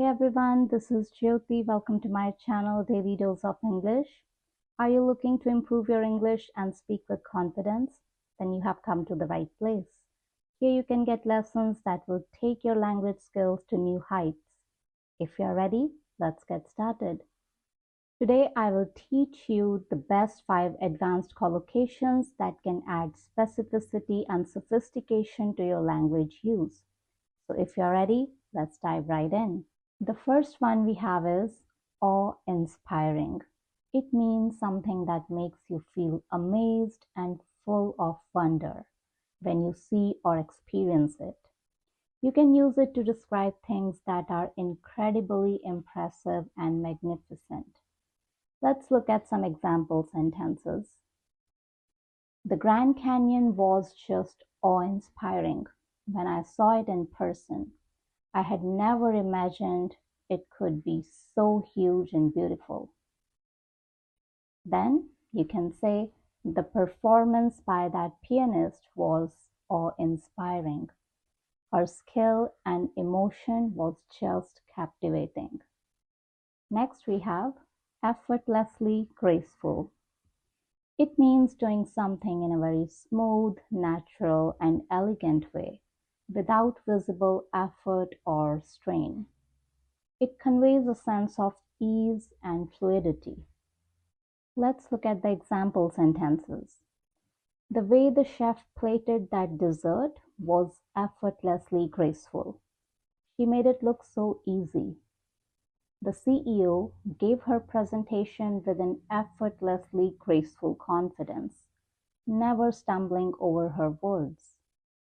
Hey everyone, this is Jyoti. Welcome to my channel, Daily Dose of English. Are you looking to improve your English and speak with confidence? Then you have come to the right place. Here you can get lessons that will take your language skills to new heights. If you're ready, let's get started. Today I will teach you the best 5 advanced collocations that can add specificity and sophistication to your language use. So if you're ready, let's dive right in. The first one we have is awe-inspiring. It means something that makes you feel amazed and full of wonder when you see or experience it. You can use it to describe things that are incredibly impressive and magnificent. Let's look at some example sentences. The Grand Canyon was just awe-inspiring. When I saw it in person, I had never imagined it could be so huge and beautiful. Then you can say, the performance by that pianist was awe-inspiring. Her skill and emotion was just captivating. Next we have effortlessly graceful. It means doing something in a very smooth, natural, and elegant way, without visible effort or strain. It conveys a sense of ease and fluidity. Let's look at the example sentences. The way the chef plated that dessert was effortlessly graceful. She made it look so easy. The CEO gave her presentation with an effortlessly graceful confidence, never stumbling over her words.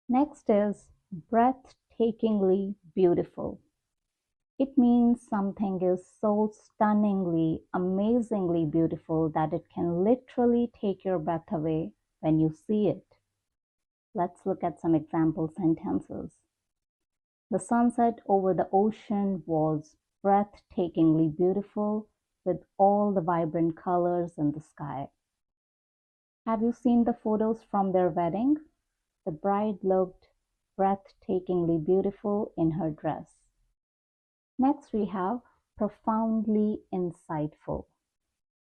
Next is breathtakingly beautiful. It means something is so stunningly, amazingly beautiful that it can literally take your breath away when you see it. Let's look at some example sentences. The sunset over the ocean was breathtakingly beautiful with all the vibrant colors in the sky. Have you seen the photos from their wedding? The bride looked breathtakingly beautiful in her dress. Next we have profoundly insightful.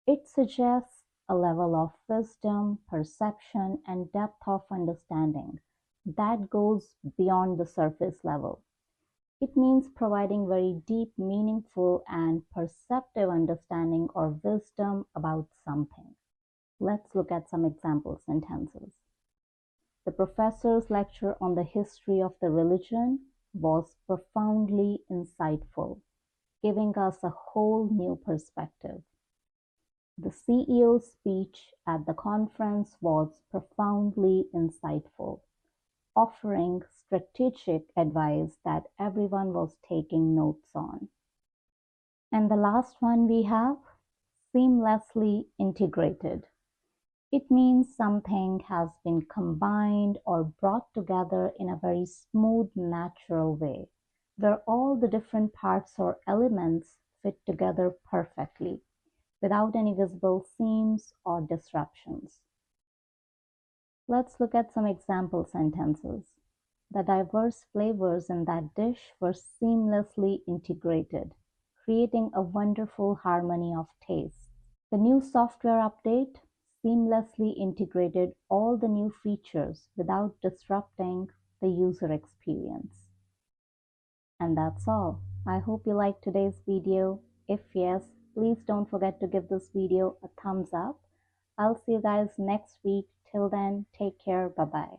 It suggests a level of wisdom, perception, and depth of understanding that goes beyond the surface level. It means providing very deep, meaningful, and perceptive understanding or wisdom about something. Let's look at some example sentences. The professor's lecture on the history of the religion was profoundly insightful, giving us a whole new perspective. The CEO's speech at the conference was profoundly insightful, offering strategic advice that everyone was taking notes on. And the last one we have, seamlessly integrated. It means something has been combined or brought together in a very smooth, natural way, where all the different parts or elements fit together perfectly, without any visible seams or disruptions. Let's look at some example sentences. The diverse flavors in that dish were seamlessly integrated, creating a wonderful harmony of taste. The new software update seamlessly integrated all the new features without disrupting the user experience. And that's all. I hope you liked today's video. If yes, please don't forget to give this video a thumbs up. I'll see you guys next week. Till then, take care. Bye-bye.